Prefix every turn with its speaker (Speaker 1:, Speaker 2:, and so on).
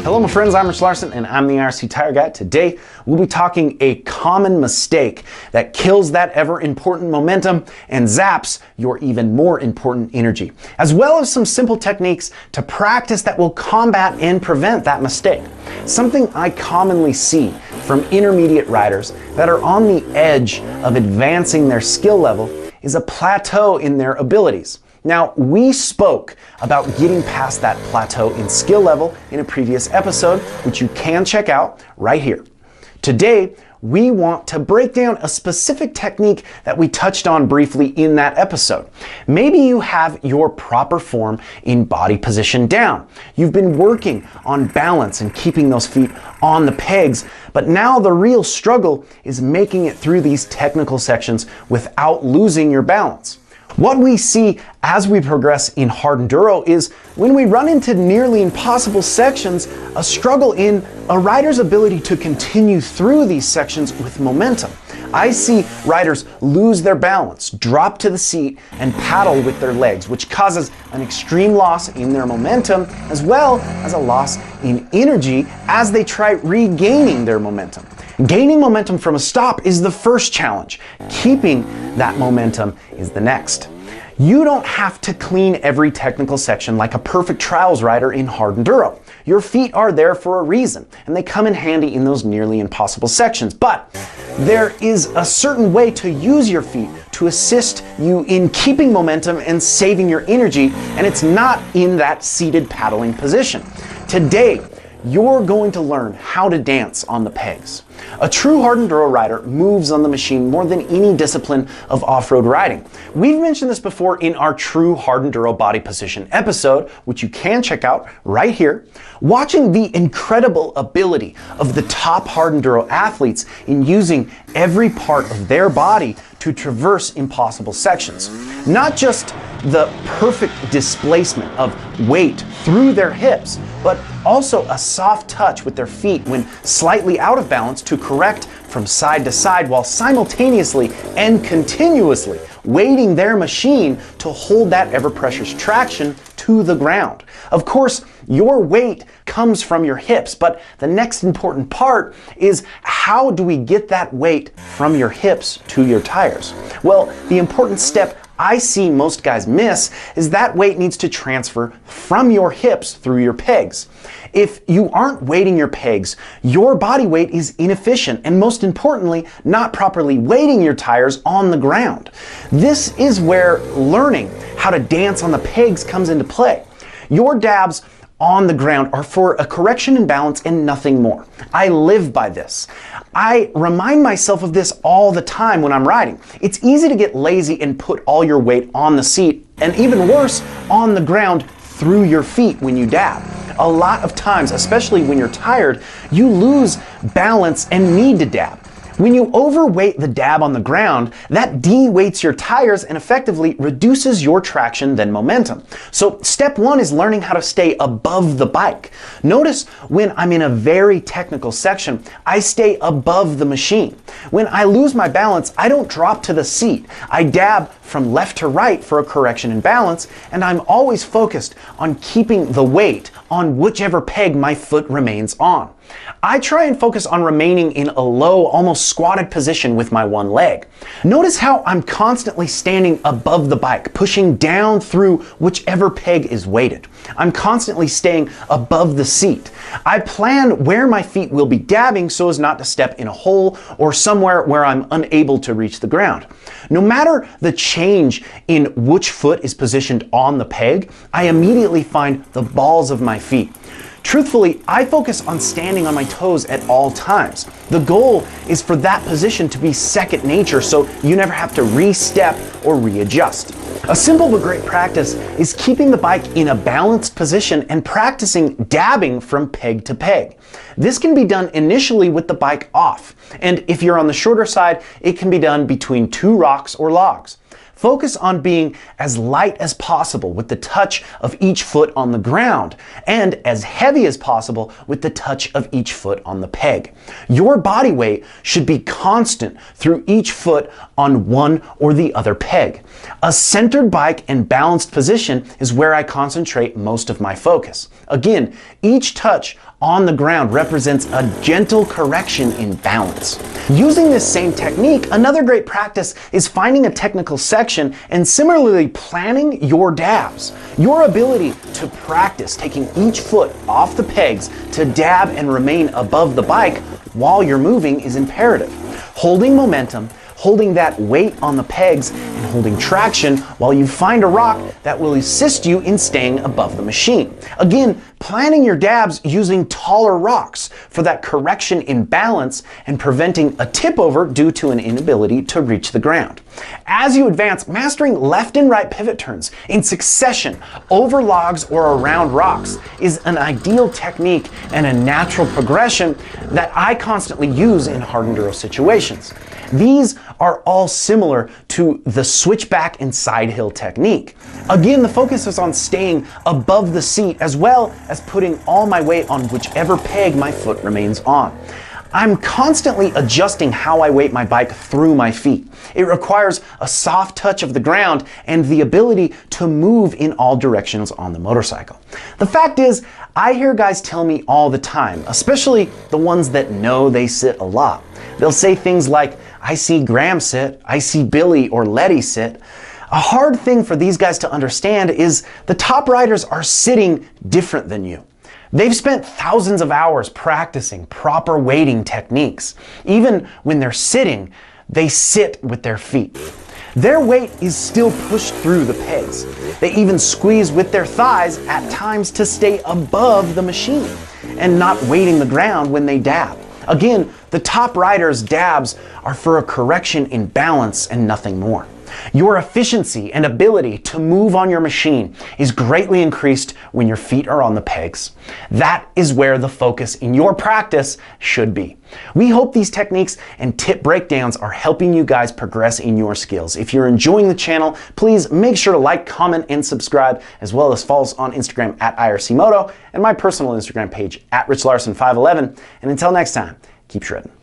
Speaker 1: Hello my friends, I'm Rich Larson and I'm the IRC Tire Guy. Today we'll be talking a common mistake that kills that ever important momentum and zaps your even more important energy, as well as some simple techniques to practice that will combat and prevent that mistake. Something I commonly see from intermediate riders that are on the edge of advancing their skill level is a plateau in their abilities. Now, we spoke about getting past that plateau in skill level in a previous episode, which you can check out right here. Today, we want to break down a specific technique that we touched on briefly in that episode. Maybe you have your proper form in body position down. You've been working on balance and keeping those feet on the pegs, but now the real struggle is making it through these technical sections without losing your balance. What we see as we progress in hard enduro is when we run into nearly impossible sections, a struggle in a rider's ability to continue through these sections with momentum. I see riders lose their balance, drop to the seat, and paddle with their legs, which causes an extreme loss in their momentum, as well as a loss in energy as they try regaining their momentum. Gaining momentum from a stop is the first challenge. Keeping that momentum is the next. You don't have to clean every technical section like a perfect trials rider in hard enduro. Your feet are there for a reason, and they come in handy in those nearly impossible sections. But there is a certain way to use your feet to assist you in keeping momentum and saving your energy, and it's not in that seated paddling position. Today, you're going to learn how to dance on the pegs. A true hard enduro rider moves on the machine more than any discipline of off-road riding. We've mentioned this before in our true hard enduro body position episode, which you can check out right here. Watching the incredible ability of the top hard enduro athletes in using every part of their body to traverse impossible sections. Not just the perfect displacement of weight through their hips, but also a soft touch with their feet when slightly out of balance to correct from side to side while simultaneously and continuously weighting their machine to hold that ever-precious traction to the ground. Of course, your weight comes from your hips, but the next important part is how do we get that weight from your hips to your tires? Well, the important step I see most guys miss is that weight needs to transfer from your hips through your pegs. If you aren't weighting your pegs, your body weight is inefficient and most importantly, not properly weighting your tires on the ground. This is where learning how to dance on the pegs comes into play. Your dabs on the ground are for a correction in balance and nothing more. I live by this. I remind myself of this all the time when I'm riding. It's easy to get lazy and put all your weight on the seat, and even worse, on the ground through your feet when you dab. A lot of times, especially when you're tired, you lose balance and need to dab. When you overweight the dab on the ground, that de-weights your tires and effectively reduces your traction then momentum. So step one is learning how to stay above the bike. Notice when I'm in a very technical section, I stay above the machine. When I lose my balance, I don't drop to the seat. I dab from left to right for a correction in balance, and I'm always focused on keeping the weight on whichever peg my foot remains on. I try and focus on remaining in a low, almost squatted position with my one leg. Notice how I'm constantly standing above the bike, pushing down through whichever peg is weighted. I'm constantly staying above the seat. I plan where my feet will be dabbing so as not to step in a hole or somewhere where I'm unable to reach the ground. No matter the change in which foot is positioned on the peg, I immediately find the balls of my feet. Truthfully, I focus on standing on my toes at all times. The goal is for that position to be second nature so you never have to re-step or readjust. A simple but great practice is keeping the bike in a balanced position and practicing dabbing from peg to peg. This can be done initially with the bike off, and if you're on the shorter side, it can be done between two rocks or logs. Focus on being as light as possible with the touch of each foot on the ground and as heavy as possible with the touch of each foot on the peg. Your body weight should be constant through each foot on one or the other peg. A centered bike and balanced position is where I concentrate most of my focus. Again, each touch on the ground represents a gentle correction in balance. Using this same technique, another great practice is finding a technical section and similarly planning your dabs. Your ability to practice taking each foot off the pegs to dab and remain above the bike while you're moving is imperative. Holding momentum, holding that weight on the pegs, and holding traction while you find a rock that will assist you in staying above the machine. Again, planning your dabs using taller rocks for that correction in balance and preventing a tip over due to an inability to reach the ground. As you advance, mastering left and right pivot turns in succession over logs or around rocks is an ideal technique and a natural progression that I constantly use in hard enduro situations. These are all similar to the switchback and side hill technique. Again, the focus is on staying above the seat as well as putting all my weight on whichever peg my foot remains on. I'm constantly adjusting how I weight my bike through my feet. It requires a soft touch of the ground and the ability to move in all directions on the motorcycle. The fact is, I hear guys tell me all the time, especially the ones that know they sit a lot. They'll say things like, I see Graham sit, I see Billy or Letty sit. A hard thing for these guys to understand is the top riders are sitting different than you. They've spent thousands of hours practicing proper weighting techniques. Even when they're sitting, they sit with their feet. Their weight is still pushed through the pegs. They even squeeze with their thighs at times to stay above the machine and not weighting the ground when they dab. Again, the top riders' dabs are for a correction in balance and nothing more. Your efficiency and ability to move on your machine is greatly increased when your feet are on the pegs. That is where the focus in your practice should be. We hope these techniques and tip breakdowns are helping you guys progress in your skills. If you're enjoying the channel, please make sure to like, comment, and subscribe, as well as follow us on Instagram at IRC Moto and my personal Instagram page at RichLarson511. And until next time, keep shredding.